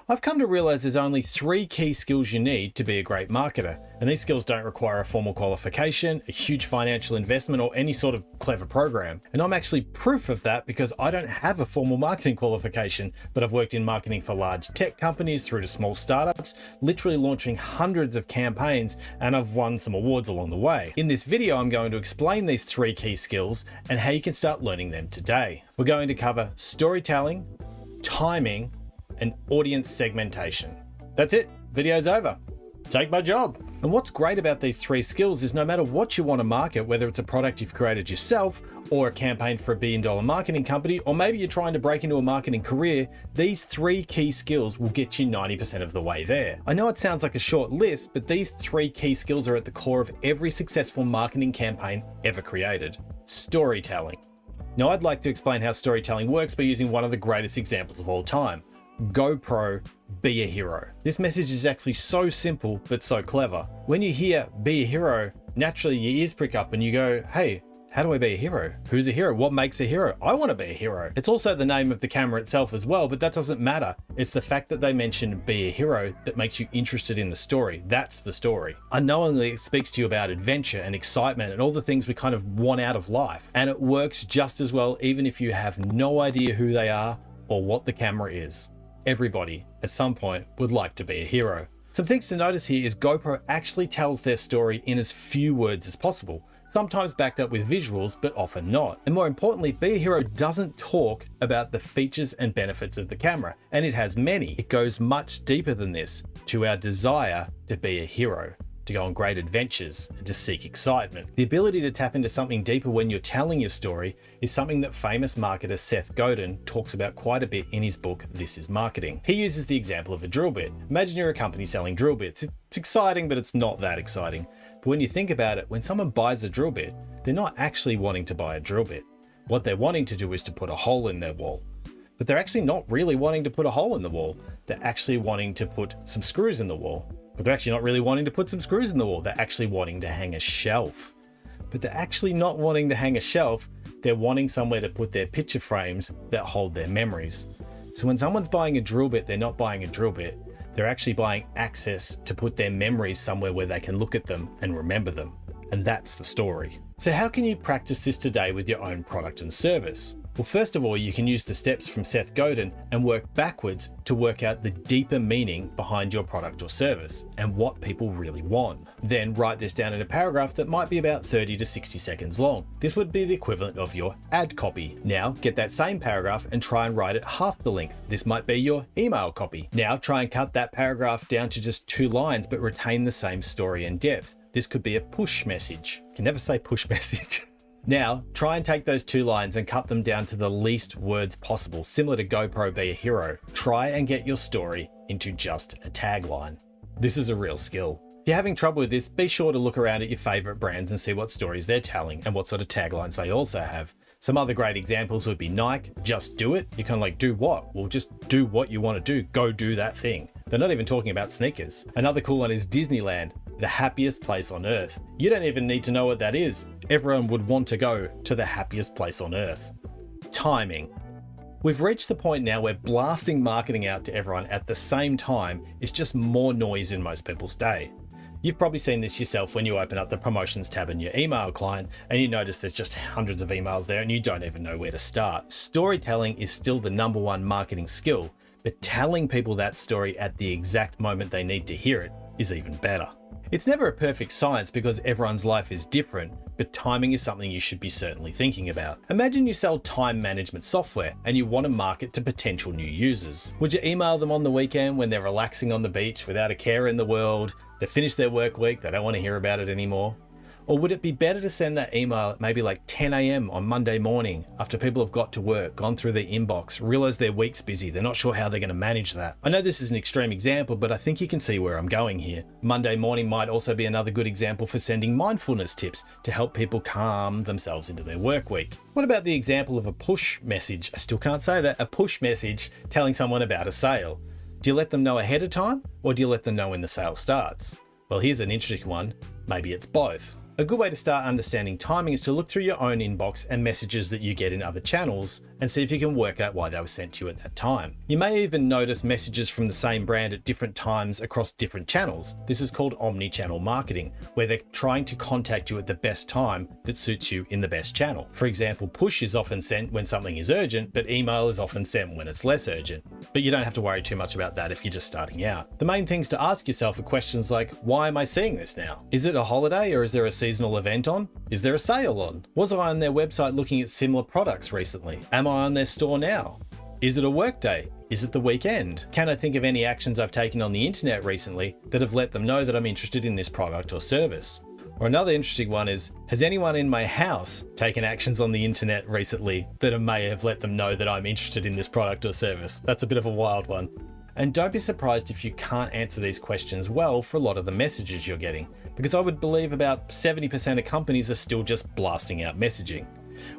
I've come to realize there's only 3 key skills you need to be a great marketer, and these skills don't require a formal qualification, a huge financial investment, or any sort of clever program. And I'm actually proof of that because I don't have a formal marketing qualification, but I've worked in marketing for large tech companies through to small startups, literally launching hundreds of campaigns, and I've won some awards along the way. In this video, I'm going to explain these 3 key skills and how you can start learning them today. We're going to cover storytelling, timing, and audience segmentation. That's it, video's over. Take my job. And what's great about these 3 skills is no matter what you want to market, whether it's a product you've created yourself or a campaign for $1 billion marketing company, or maybe you're trying to break into a marketing career, these 3 key skills will get you 90% of the way there. I know it sounds like a short list, but these 3 key skills are at the core of every successful marketing campaign ever created. Storytelling. Now, I'd like to explain how storytelling works by using one of the greatest examples of all time. GoPro, be a hero. This message is actually so simple, but so clever. When you hear be a hero, naturally your ears prick up and you go, hey, how do I be a hero? Who's a hero? What makes a hero? I want to be a hero. It's also the name of the camera itself as well, but that doesn't matter. It's the fact that they mention be a hero that makes you interested in the story. That's the story. Unknowingly, it speaks to you about adventure and excitement and all the things we kind of want out of life. And it works just as well, even if you have no idea who they are or what the camera is. Everybody, at some point, would like to be a hero. Some things to notice here is GoPro actually tells their story in as few words as possible, sometimes backed up with visuals, but often not. And more importantly, Be a Hero doesn't talk about the features and benefits of the camera, and it has many. It goes much deeper than this, to our desire to be a hero, to go on great adventures, and to seek excitement. The ability to tap into something deeper when you're telling your story is something that famous marketer Seth Godin talks about quite a bit in his book, This Is Marketing. He uses the example of a drill bit. Imagine you're a company selling drill bits. It's exciting, but it's not that exciting. But when you think about it, when someone buys a drill bit, they're not actually wanting to buy a drill bit. What they're wanting to do is to put a hole in their wall. But they're actually not really wanting to put a hole in the wall. They're actually wanting to put some screws in the wall. But they're actually not really wanting to put some screws in the wall. They're actually wanting to hang a shelf. But they're actually not wanting to hang a shelf. They're wanting somewhere to put their picture frames that hold their memories. So when someone's buying a drill bit, they're not buying a drill bit. They're actually buying access to put their memories somewhere where they can look at them and remember them. And that's the story. So how can you practice this today with your own product and service? Well, first of all, you can use the steps from Seth Godin and work backwards to work out the deeper meaning behind your product or service and what people really want. Then write this down in a paragraph that might be about 30 to 60 seconds long. This would be the equivalent of your ad copy. Now get that same paragraph and try and write it half the length. This might be your email copy. Now try and cut that paragraph down to just 2 lines, but retain the same story and depth. This could be a push message. You can never say push message. Now, try and take those 2 lines and cut them down to the least words possible, similar to GoPro Be a Hero. Try and get your story into just a tagline. This is a real skill. If you're having trouble with this, be sure to look around at your favorite brands and see what stories they're telling and what sort of taglines they also have. Some other great examples would be Nike, just do it. You're kind of like, do what? Well, just do what you want to do. Go do that thing. They're not even talking about sneakers. Another cool one is Disneyland, the happiest place on earth. You don't even need to know what that is. Everyone would want to go to the happiest place on earth. Timing. We've reached the point now where blasting marketing out to everyone at the same time is just more noise in most people's day. You've probably seen this yourself when you open up the promotions tab in your email client and you notice there's just hundreds of emails there and you don't even know where to start. Storytelling is still the #1 marketing skill, but telling people that story at the exact moment they need to hear it is even better. It's never a perfect science because everyone's life is different, but timing is something you should be certainly thinking about. Imagine you sell time management software and you want to market to potential new users. Would you email them on the weekend when they're relaxing on the beach without a care in the world? They finished their work week, they don't want to hear about it anymore? Or would it be better to send that email at maybe like 10 a.m. on Monday morning after people have got to work, gone through their inbox, realized their week's busy, they're not sure how they're going to manage that? I know this is an extreme example, but I think you can see where I'm going here. Monday morning might also be another good example for sending mindfulness tips to help people calm themselves into their work week. What about the example of a push message? I still can't say that. A push message telling someone about a sale. Do you let them know ahead of time or do you let them know when the sale starts? Well, here's an interesting one. Maybe it's both. A good way to start understanding timing is to look through your own inbox and messages that you get in other channels and see if you can work out why they were sent to you at that time. You may even notice messages from the same brand at different times across different channels. This is called omni-channel marketing, where they're trying to contact you at the best time that suits you in the best channel. For example, push is often sent when something is urgent, but email is often sent when it's less urgent. But you don't have to worry too much about that if you're just starting out. The main things to ask yourself are questions like, why am I seeing this now? Is it a holiday or is there a seasonal event on? Is there a sale on? Was I on their website looking at similar products recently? Am I on their store now? Is it a work day? Is it the weekend? Can I think of any actions I've taken on the internet recently that have let them know that I'm interested in this product or service? Or another interesting one is, has anyone in my house taken actions on the internet recently that may have let them know that I'm interested in this product or service? That's a bit of a wild one. And don't be surprised if you can't answer these questions well for a lot of the messages you're getting, because I would believe about 70% of companies are still just blasting out messaging,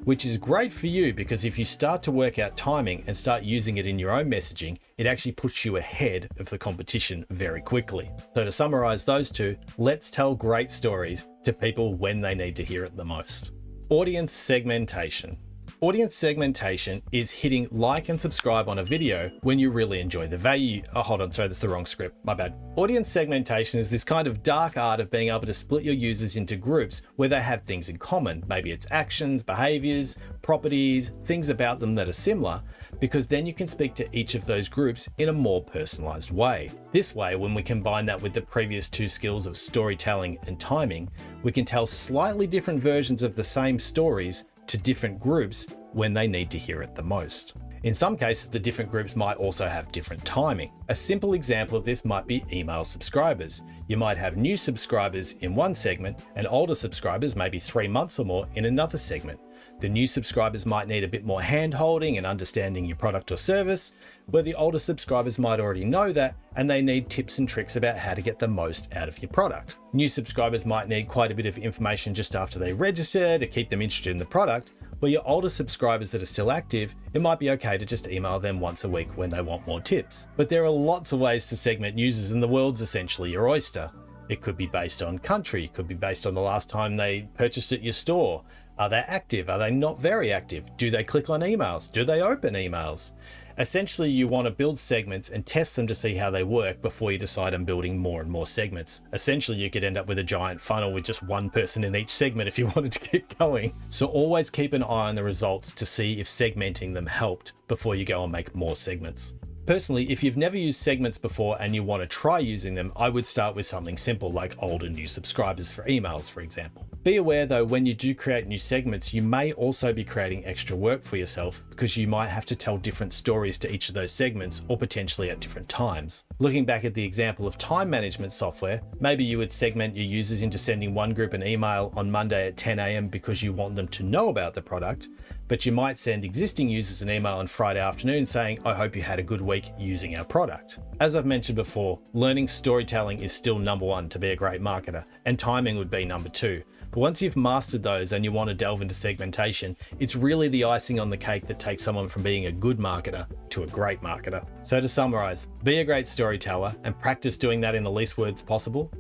which is great for you because if you start to work out timing and start using it in your own messaging, it actually puts you ahead of the competition very quickly. So to summarize those two, let's tell great stories to people when they need to hear it the most. Audience segmentation. Audience segmentation is hitting like and subscribe on a video when you really enjoy the value. Oh, hold on, sorry, that's the wrong script, my bad. Audience segmentation is this kind of dark art of being able to split your users into groups where they have things in common. Maybe it's actions, behaviors, properties, things about them that are similar, because then you can speak to each of those groups in a more personalized way. This way, when we combine that with the previous two skills of storytelling and timing, we can tell slightly different versions of the same stories to different groups when they need to hear it the most. In some cases, the different groups might also have different timing. A simple example of this might be email subscribers. You might have new subscribers in one segment and older subscribers, maybe 3 months or more, in another segment. The new subscribers might need a bit more hand-holding and understanding your product or service, where the older subscribers might already know that and they need tips and tricks about how to get the most out of your product. New subscribers might need quite a bit of information just after they register to keep them interested in the product, where your older subscribers that are still active, it might be okay to just email them once a week when they want more tips. But there are lots of ways to segment users and the world's essentially your oyster. It could be based on country, it could be based on the last time they purchased at your store. Are they active? Are they not very active? Do they click on emails? Do they open emails? Essentially, you want to build segments and test them to see how they work before you decide on building more and more segments. Essentially, you could end up with a giant funnel with just one person in each segment if you wanted to keep going. So always keep an eye on the results to see if segmenting them helped before you go and make more segments. Personally, if you've never used segments before and you want to try using them, I would start with something simple like old and new subscribers for emails, for example. Be aware though, when you do create new segments, you may also be creating extra work for yourself because you might have to tell different stories to each of those segments or potentially at different times. Looking back at the example of time management software, maybe you would segment your users into sending one group an email on Monday at 10 AM because you want them to know about the product, but you might send existing users an email on Friday afternoon saying, I hope you had a good week using our product. As I've mentioned before, learning storytelling is still number one to be a great marketer, and timing would be number two. But once you've mastered those and you want to delve into segmentation, it's really the icing on the cake that takes someone from being a good marketer to a great marketer. So to summarize, be a great storyteller and practice doing that in the least words possible.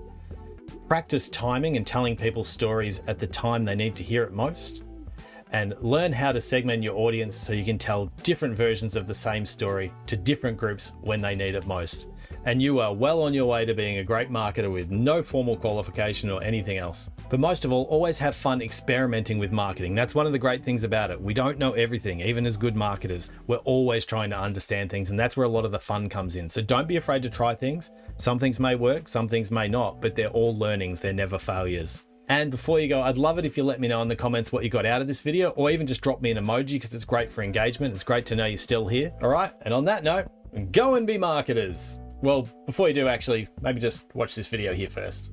Practice timing and telling people stories at the time they need to hear it most. And learn how to segment your audience so you can tell different versions of the same story to different groups when they need it most. And you are well on your way to being a great marketer with no formal qualification or anything else. But most of all, always have fun experimenting with marketing. That's one of the great things about it. We don't know everything, even as good marketers. We're always trying to understand things, and that's where a lot of the fun comes in. So don't be afraid to try things. Some things may work, some things may not, but they're all learnings. They're never failures. And before you go, I'd love it if you let me know in the comments what you got out of this video, or even just drop me an emoji because it's great for engagement. It's great to know you're still here. All right. And on that note, go and be marketers. Well, before you do, actually, maybe just watch this video here first.